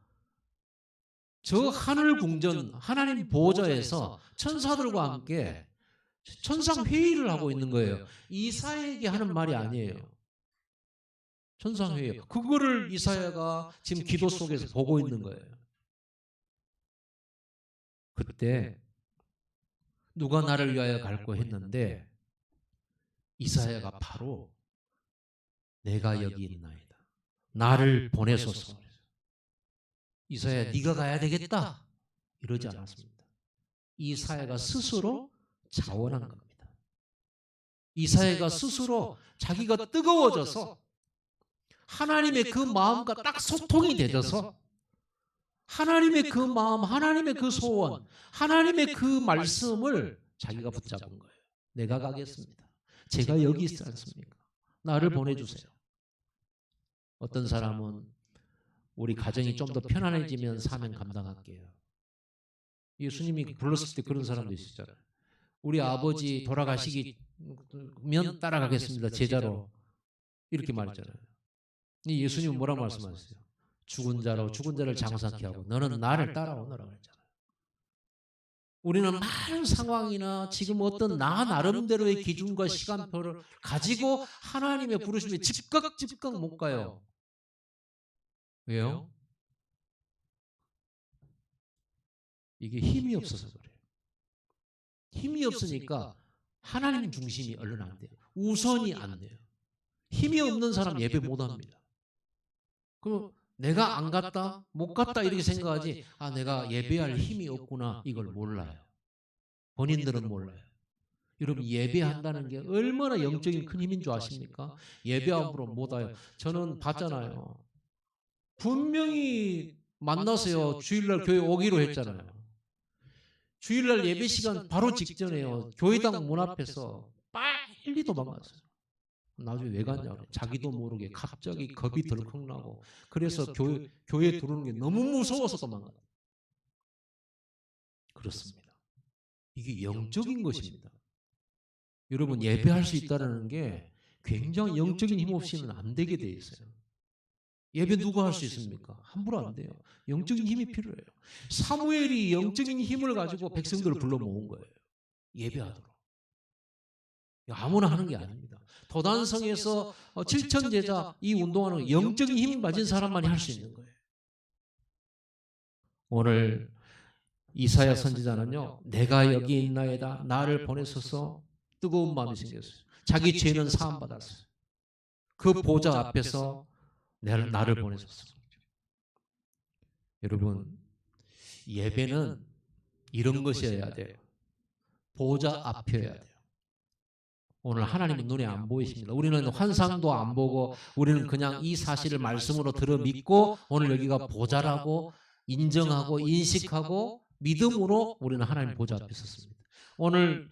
저 하늘 궁전 하나님 보좌에서 천사들과 함께 천상회의를 하고 있는 거예요. 이사야에게 하는 말이 아니에요. 천상회의. 그거를 이사야가 지금 기도 속에서 보고 있는 거예요. 그때 누가 나를 위하여 갈고 했는데 이사야가 바로 내가 여기 있나이다. 나를 보내소서. 이사야 네가 가야 되겠다. 이러지 않았습니다. 이사야가 스스로 자원한 겁니다. 이사야가 스스로 자기가 뜨거워져서 하나님의 그 마음과 딱 소통이 되져서 하나님의 그 마음, 하나님의 그 소원, 하나님의 그 말씀을 자기가 붙잡은 거예요. 내가 가겠습니다. 제가 여기 있지 않습니까? 나를 보내주세요. 어떤 사람은 우리 가정이 좀 더 편안해지면 사명 감당할게요. 예수님이 불렀을 때 그런 사람도 있었잖아요. 우리 아버지 돌아가시면 따라가겠습니다. 제자로. 이렇게 말했잖아요. 예수님은 뭐라고 말씀하셨어요? 죽은 자를 장사케 하고 너는 나를 따라오너라 그랬잖아요. 우리는 많은 상황이나 지금 어떤 나 나름대로의 기준과 시간표를 가지고 하나님의 부르심에 즉각 못 가요. 왜요? 이게 힘이 없어서 그래요. 힘이 없으니까 하나님 중심이 얼른 안 돼요. 우선이 안 돼요. 힘이 없는 사람 예배 못 합니다. 그럼 내가 안 갔다, 못 갔다 이렇게 생각하지, 아, 내가 예배할 힘이 없구나, 이걸 몰라요. 본인들은 몰라요. 여러분 예배한다는 게 얼마나 영적인 큰 힘인 줄 아십니까? 예배함으로 못와요. 저는 봤잖아요. 분명히 만나세요. 주일날 교회 오기로 했잖아요. 주일날 예배 시간 바로 직전에요. 교회당 문 앞에서 빨리 도망갔어요. 나중에 왜 갔냐 그래. 자기도 모르게 갑자기 겁이 덜컥 나고 그래서 교회 들어오는 게 너무 무서워서 도망갔어요. 그렇습니다. 이게 영적인 것입니다. 여러분 예배할 수 있다는 게 굉장히 영적인 힘 없이는 안 되게 돼 있어요. 예배 누가 할 수 있습니까? 함부로 안 돼요. 영적인 힘이 필요해요. 사무엘이 영적인 힘을 가지고 백성들을 불러 모은 거예요. 예배하도록. 아무나 하는 게 아닙니다. 도단성에서 7천 제자 이 운동하는 영적인 힘 가진 사람만이 할 수 있는 거예요. 오늘 이사야 선지자는요. 내가 여기 있나이다. 나를 보내소서 뜨거운 마음이 생겼어요. 자기 죄는 사함받았어요. 그 보좌 앞에서 나를 보내소서. 여러분 예배는 이런 것이어야 돼요. 보좌 앞이어야 돼요. 오늘 하나님은 눈에 안 보이십니다. 우리는 환상도 안 보고 우리는 그냥 이 사실을 말씀으로 들어 믿고 오늘 여기가 보좌라고 인정하고 인식하고 믿음으로 우리는 하나님 보좌 앞에 섰습니다. 오늘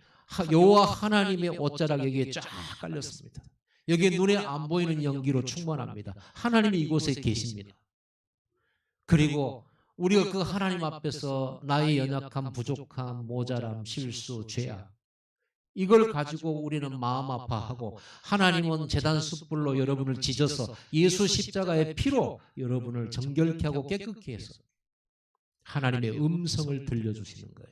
여호와 하나님의 옷자락 여기에 쫙 깔렸습니다. 여기에 눈에 안 보이는 연기로 충만합니다. 하나님이 이곳에 계십니다. 그리고 우리가 그 하나님 앞에서 나의 연약함, 부족함, 모자람, 실수, 죄악 이걸 가지고 우리는 마음 아파하고 하나님은 제단 숯불로 여러분을 지져서 예수 십자가의 피로 여러분을 정결케 하고 깨끗게 해서 하나님의 음성을 들려주시는 거예요.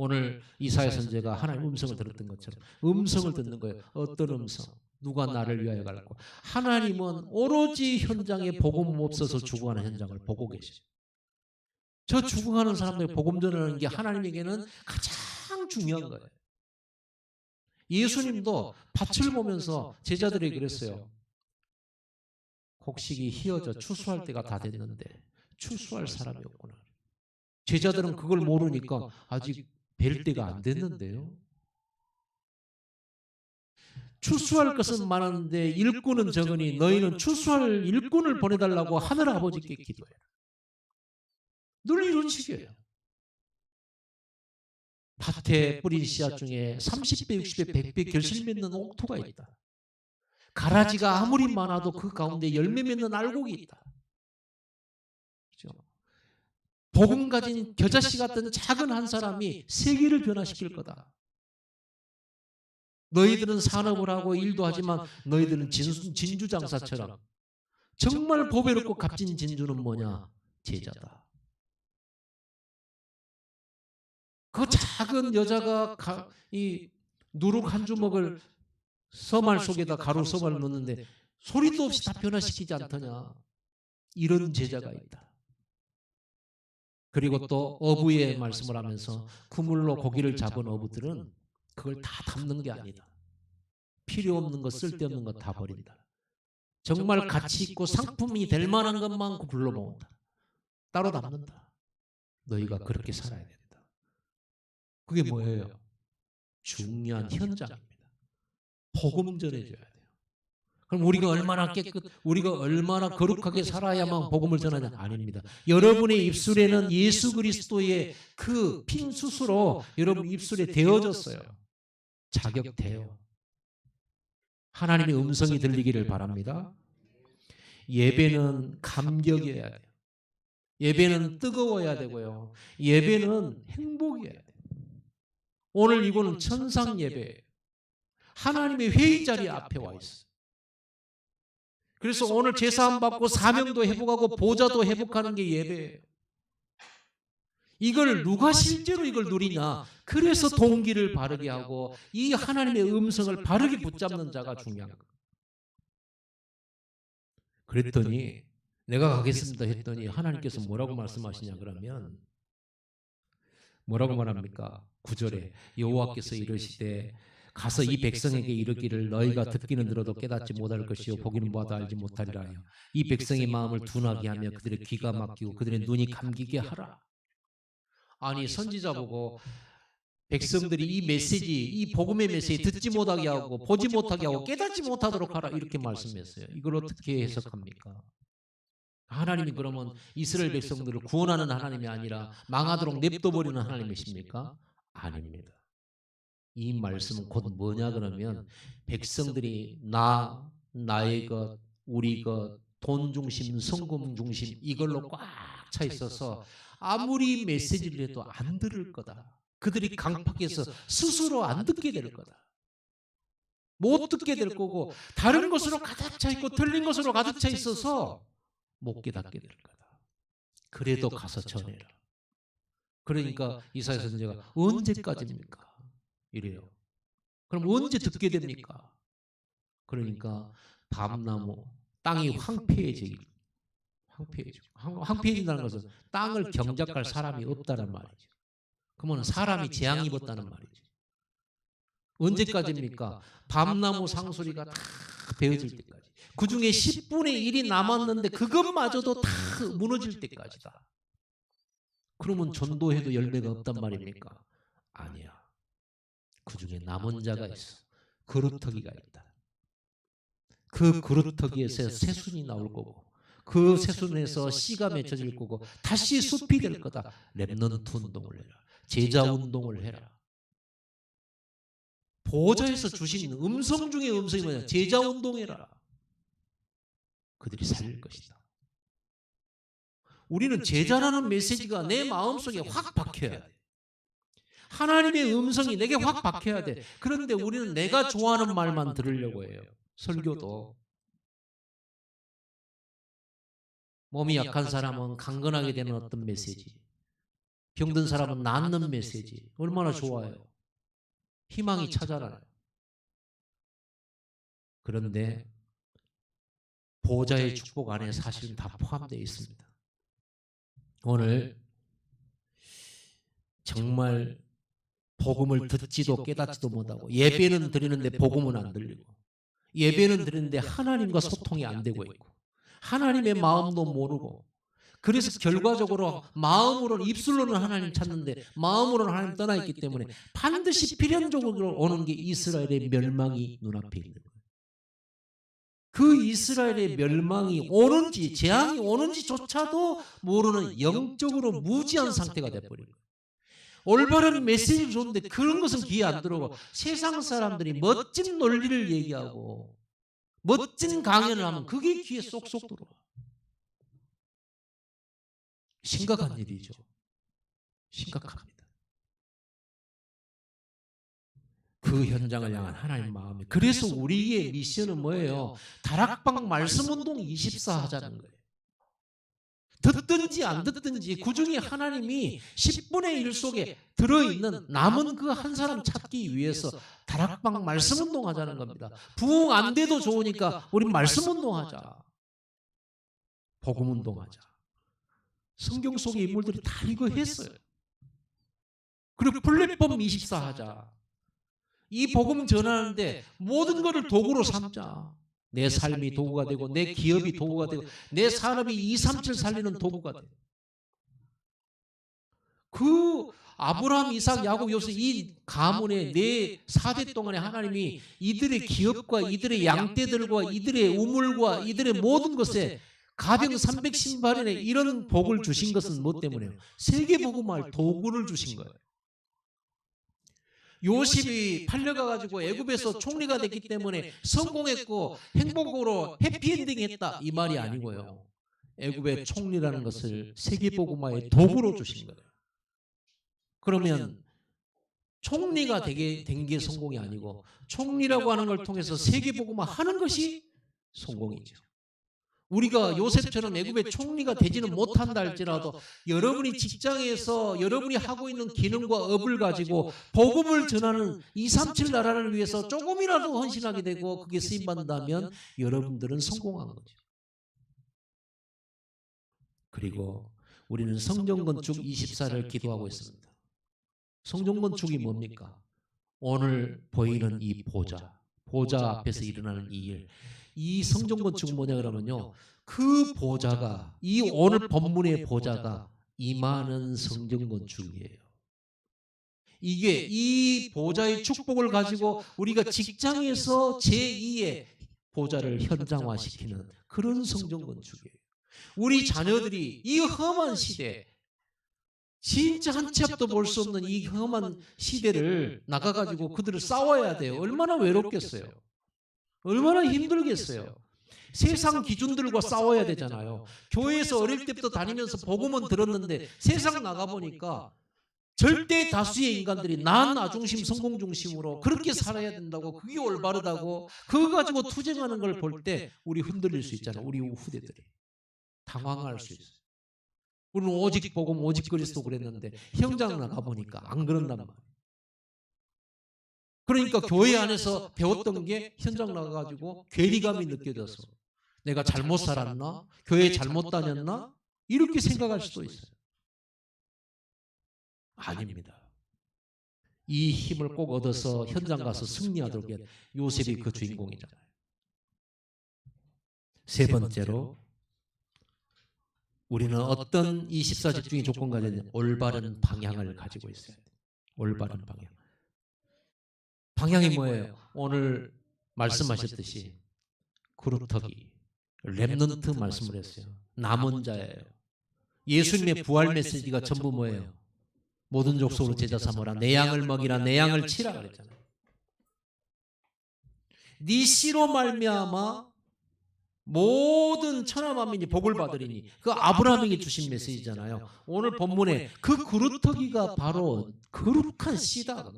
오늘 이사야 선지자가 하나님 음성을 들었던 것처럼 음성을 듣는 거예요. 어떤 음성? 누가 나를 위하여 갈고? 하나님은 오로지 현장에 복음 없어서 죽어가는 현장을 보고 계셔요. 저 죽어가는 사람들이 복음 전하는 게 하나님에게는 가장 중요한 거예요. 예수님도 밭을 보면서 제자들에게 그랬어요. 곡식이 휘어져 추수할 때가 다 됐는데 추수할 사람이 없구나. 제자들은 그걸 모르니까 아직 뵐 때가 안 됐는데요. 추수할 것은 많은데 일꾼은 적으니 너희는 추수할 일꾼을 보내달라고 하늘 아버지께 기도해라. 늘 이런 식이에요. 밭에 뿌린 씨앗 중에 30배, 60배, 100배 결실 맺는 옥토가 있다. 가라지가 아무리 많아도 그 가운데 열매 맺는 알곡이 있다. 그렇죠? 복음 가진 겨자씨 같은 작은 한 사람이 세계를 변화시킬 거다. 너희들은 산업을 하고 일도 하지만 너희들은 진주장사처럼 정말 보배롭고 값진 진주는 뭐냐? 제자다. 그 작은 여자가 이 누룩 한 주먹을 서말 속에다 가루 서말을 넣는데 소리도 없이 다 변화시키지 않더냐. 이런 제자가 있다. 그리고 또 어부의 말씀을 하면서 그물로 고기를 잡은 어부들은 그걸 다 담는 게 아니다. 필요 없는 것, 쓸데없는 것 다 버린다. 정말 가치 있고 상품이 될 만한 것만 불러 모은다. 따로 담는다. 너희가 그렇게 살아야 된다. 그게 뭐예요? 중요한 현장입니다. 복음 전해줘야 돼요. 그럼 우리가 얼마나 우리가 얼마나 거룩하게 살아야만 복음을 전하냐? 아닙니다. 여러분의 입술에는 예수 그리스도의 그 핀 숯으로 여러분 입술에 대어졌어요. 자격돼요. 하나님의 음성이 들리기를 바랍니다. 예배는 감격이어야 돼요. 예배는 뜨거워야 되고요. 예배는 행복이어야 돼요. 오늘 이거는 천상 예배예요. 하나님의 회의 자리 앞에 와 있어요. 그래서 오늘 제사함 받고 사명도 회복하고 보좌도 회복하는 게 예배예요. 이걸 누가 실제로 이걸 누리냐? 그래서 동기를 바르게 하고 이 하나님의 음성을 바르게 붙잡는 자가 중요한 거예요. 그랬더니 내가 가겠습니다 했더니 하나님께서 뭐라고 말씀하시냐 그러면 뭐라고 말합니까? 9절에 여호와께서 이르시되 가서 이 백성에게 이르기를 너희가 듣기는 들어도 깨닫지 못할 것이요 보기는 보아도 알지 못하리라 하여 이 백성의 마음을 둔하게 하며 그들의 귀가 막히고 그들의 눈이 감기게 하라. 아니 선지자 보고 백성들이 이 메시지, 이 복음의 메시지 듣지 못하게 하고 보지 못하게 하고 깨닫지 못하도록 하라 이렇게 말씀했어요. 이걸 어떻게 해석합니까? 하나님이 그러면 이스라엘 백성들을 구원하는 하나님이 아니라 망하도록 냅둬버리는 하나님이십니까? 아닙니다. 이 말씀은 곧 뭐냐 그러면 백성들이 나의 것, 우리 것, 돈 중심, 성공 중심 이걸로 꽉 차 있어서 아무리 메시지를 해도 안 들을 거다. 그들이 강팍해서 스스로 안 듣게 될 거다. 못 듣게 될 거고 다른 것으로 가득 차 있고 틀린 것으로 가득 차 있어서 못 깨닫게 될 거다. 그래도 가서 전해라. 그러니까 이사야 선지자가 언제까지입니까? 이래요. 그럼 언제 듣게 됩니까? 그러니까 밤나무 땅이 황폐해지고 황폐해진다는 것은 땅을 경작할 사람이 없다는 말이죠. 그러면 사람이 재앙 입었다는 말이죠. 언제까지입니까? 밤나무 상수리가 다 베어질 때까지. 그 중에 10분의 1이 남았는데 그것마저도 다 무너질 때까지다. 그러면 전도해도 열매가 없단 말입니까? 아니야. 그 중에 남은 자가 있어. 그루터기가 있다. 그 그루터기에서 새순이 나올 거고 그 새순에서 씨가 맺혀질 거고 다시 숲이 될 거다. 렘넌트 운동을 해라. 제자 운동을 해라. 보좌에서 주신 음성 중에 음성이 뭐냐? 제자 운동해라. 그들이 살릴 것이다. 우리는 제자라는 메시지가 내 마음속에 확 박혀야 돼. 하나님의 음성이 내게 확 박혀야 돼. 그런데 우리는 내가 좋아하는 말만 들으려고 해요. 설교도. 몸이 약한 사람은 강건하게 되는 어떤 메시지, 병든 사람은 낫는 메시지 얼마나 좋아요. 희망이 찾아나요. 그런데 보좌의 축복 안에 사실은 다 포함되어 있습니다. 오늘 정말 복음을 듣지도 깨닫지도 못하고 예배는 드리는데 복음은 안 들리고 예배는 드리는데 하나님과 소통이 안 되고 있고 하나님의 마음도 모르고 그래서 결과적으로 마음으로는 입술로는 하나님 찾는데 마음으로는 하나님 떠나 있기 때문에 반드시 필연적으로 오는 게 이스라엘의 멸망이 눈앞에 있는 거예요. 그 이스라엘의 멸망이 오는지 재앙이 오는지조차도 모르는 영적으로 무지한 상태가 돼버린 거예요. 올바른 메시지를 줬는데 그런 것은 귀에 안 들어오고 세상 사람들이 멋진 논리를 얘기하고 멋진 강연을 하면 그게 귀에 쏙쏙 들어와. 심각한 일이죠. 심각합니다. 그 현장을 향한 하나님 마음이. 그래서 우리의 미션은 뭐예요? 다락방 말씀운동 24 하자는 거예요. 듣든지 안 듣든지 그 중에 하나님이 10분의 1 속에 들어있는 남은 그 한 사람 찾기 위해서 다락방 말씀운동 하자는 겁니다. 부흥 안 돼도 좋으니까 우리 말씀운동 하자. 복음운동 하자. 성경 속의 인물들이 다 이거 했어요. 그리고 플랫폼 24 하자. 이 복음 전하는데 모든 것을 도구로 삼자. 내 삶이 도구가 되고 내 기업이 도구가 되고 내 산업이 237 살리는 도구가 돼. 그 아브라함, 이삭, 야곱, 요셉 이 가문의 네 4대 동안에 하나님이 이들의 기업과 이들의 양떼들과 이들의 우물과 이들의 모든 것에 가병 310발인에 이런 복을 주신 것은 뭐 때문에요? 세계복음할 도구를 주신 거예요. 요셉이 팔려가지고 애굽에서 총리가 됐기 때문에 성공했고 행복으로 해피엔딩했다 이 말이 아니고요. 애굽의 총리라는 것을 세계복음화의 도구로 주신 거예요. 그러면 총리가 되게 된 게 성공이 아니고 총리라고 하는 걸 통해서 세계복음화 하는 것이 성공이죠. 우리가 요셉처럼 애굽의 총리가 되지는 못한다 할지라도 여러분이 직장에서 여러분이 하고 있는 기능과 업을 가지고 복음을 전하는 237 나라를 위해서 조금이라도 헌신하게 되고 그게 쓰임받는다면 여러분들은 성공한 거죠. 그리고 우리는 성전건축 24를 기도하고 있습니다. 성전건축이 뭡니까? 오늘 보이는 이 보좌 앞에서 일어나는 이 일. 이 성전 건축은 뭐냐 그러면요. 그 보좌가 이 오늘 본문의 보좌가 임하는 성전 건축이에요. 이게 이 보좌의 축복을 가지고 우리가 직장에서 제2의 보좌를 현장화시키는 그런 성전 건축이에요. 우리 자녀들이 이 험한 시대, 진짜 한 치 앞도 볼 수 없는 이 험한 시대를 나가가지고 그들을 싸워야 돼요. 얼마나 외롭겠어요. 얼마나 힘들겠어요. 세상 기준들과 싸워야 되잖아요. 교회에서 어릴 때부터 다니면서 복음은 들었는데 세상 나가보니까 절대 다수의 인간들이 나 중심, 성공 중심으로 그렇게 살아야 된다고, 그게 올바르다고 그거 가지고 투쟁하는 걸 볼 때 우리 흔들릴 수 있잖아요. 우리 후대들이 당황할 수 있어요. 우리는 오직 복음, 오직 그리스도 그랬는데 현장 나가보니까 안 그런단 말이에요. 그러니까 교회 안에서 배웠던 게 현장 나가가지고 괴리감이 느껴져서 내가 잘못 살았나? 교회 잘못 다녔나? 이렇게 생각할 수도 있어요. 아닙니다. 이 힘을 꼭 얻어서 현장 가서 승리하도록 해. 요셉이 그 주인공이잖아요. 세 번째로 우리는 어떤 이 14집중의 조건과 올바른 방향을 가지고 있어요. 올바른 방향. 방향이 뭐예요? 오늘 말씀하셨듯이 그루터기, 렘넌트 말씀을 했어요. 남은 자예요. 예수님의 부활 메시지가 전부 뭐예요? 모든 족속으로 제자 삼으라, 내 양을 먹이라, 내 양을 치라 그랬잖아요. 네 씨로 말미암아 모든 천하 만민이 복을 받으리니, 그 아브라함에게 주신 메시지잖아요. 오늘 본문에 그 그루터기가 바로 거룩한 씨다.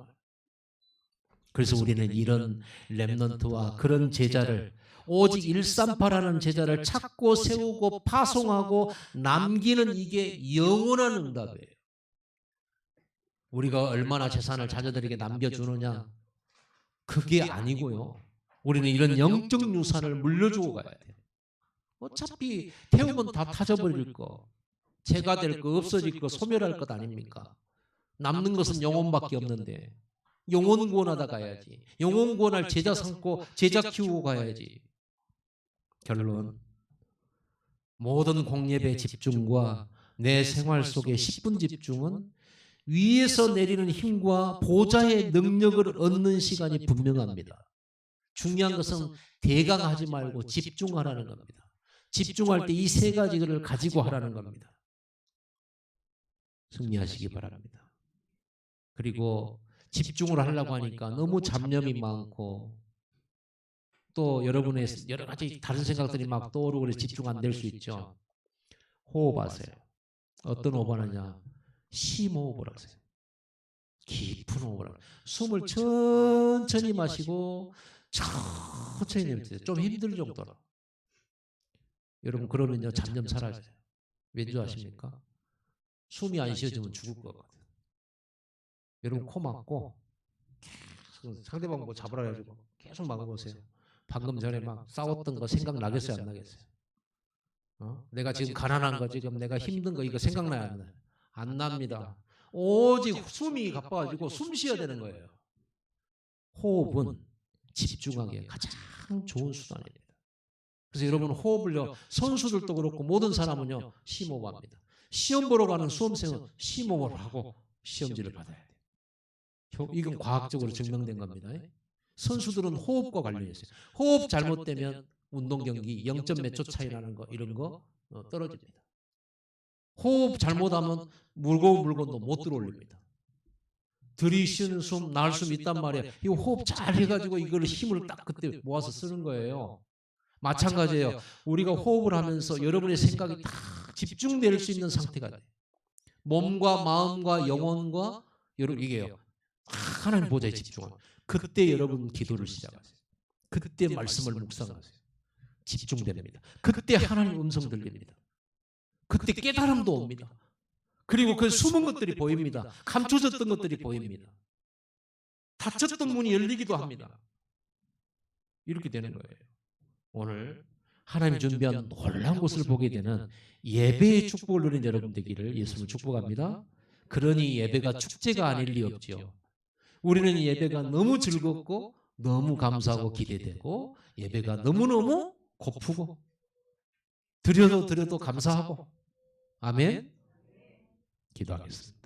그래서 우리는 이런 렘넌트와 그런 제자를, 오직 138하는 제자를 찾고 세우고 파송하고 남기는, 이게 영원한 응답이에요. 우리가 얼마나 재산을 자녀들에게 남겨주느냐, 그게 아니고요. 우리는 이런 영적 유산을 물려주고 가야 돼요. 어차피 태우면 다 타져버릴 거, 재가 될 거, 없어질 거, 소멸할 것 아닙니까? 남는 것은 영혼밖에 없는데 영혼 구원하다 가야지. 영혼 구원할 제자 삼고 제자 키우고 가야지. 결론, 모든 공예배 집중과 내 생활 속의 10분 집중은 위에서 내리는 힘과 보좌의 능력을 얻는 시간이 분명합니다. 중요한 것은 대강하지 말고 집중하라는 겁니다. 집중할 때 이 세 가지를 가지고 하라는 겁니다. 승리하시기 바랍니다. 그리고 집중을 하려고 하니까 너무 잡념이 많고 또 여러분의 여러 가지 다른 생각들이 막 떠오르고 그래서 집중 안 될 수 있죠. 호흡하세요. 어떤 호흡하느냐? 심호흡을 하세요. 깊은 호흡을 하세요. 숨을 천천히 마시고 천천히 내뱉으세요. 좀 힘들 정도로. 여러분 그러면요 잡념 사라져요. 왠지 아십니까? 숨이 안 쉬어지면 죽을 것 같아요. 여러분 코 막고 상대방 뭐 잡으라 해가지고 계속 막아보세요. 방금 전에 막 싸웠던 거 생각나겠어요, 안 나겠어요? 내가 지금 가난한 거, 지금 내가 힘든 거, 이거 생각나요, 안 나요? 안 납니다. 오직 숨이 가빠가지고 숨 쉬어야 되는 거예요. 호흡은 집중하기에 가장 좋은 수단입니다. 그래서 여러분 호흡을요, 선수들도 그렇고 모든 사람은요 심호흡합니다. 시험 보러 가는 수험생은 심호흡을 하고 시험지를 받아야 돼요. 이건 과학적으로 증명된 겁니다. 선수들은 호흡과 관련이 있어요. 호흡 잘못되면 운동 경기 0점 몇 초 차이 나는 거, 이런 거 떨어집니다. 호흡 잘못하면 무거운 물건도 못 들어올립니다. 들이쉬는 숨, 날 숨 있단 말이에요. 이 호흡 잘 해가지고 이걸 힘을 딱 그때 모아서 쓰는 거예요. 마찬가지예요. 우리가 호흡을 하면서 여러분의 생각이 다 집중될 수 있는 상태가 돼요. 몸과 마음과 영혼과 여러분 이게요. 하나님 보좌에 집중하는. 그때 여러분 기도를 시작하세요. 그때 말씀을 묵상하세요. 집중됩니다. 그때 하나님 음성 들립니다. 그때 깨달음도 옵니다. 그리고 그 숨은 것들이 보입니다. 감춰졌던 것들이 보입니다. 닫혔던 문이 열리기도 합니다. 이렇게 되는 거예요. 오늘 하나님 준비한 놀라운 것을 보게 되는 예배의 축복을 누린 여러분 되기를 예수님을 축복합니다. 그러니 예배가 축제가 아닐 리 없지요. 우리는 이 예배가 너무 즐겁고 너무 감사하고 기대되고 예배가 너무너무 고프고 드려도 감사하고. 아멘. 기도하겠습니다.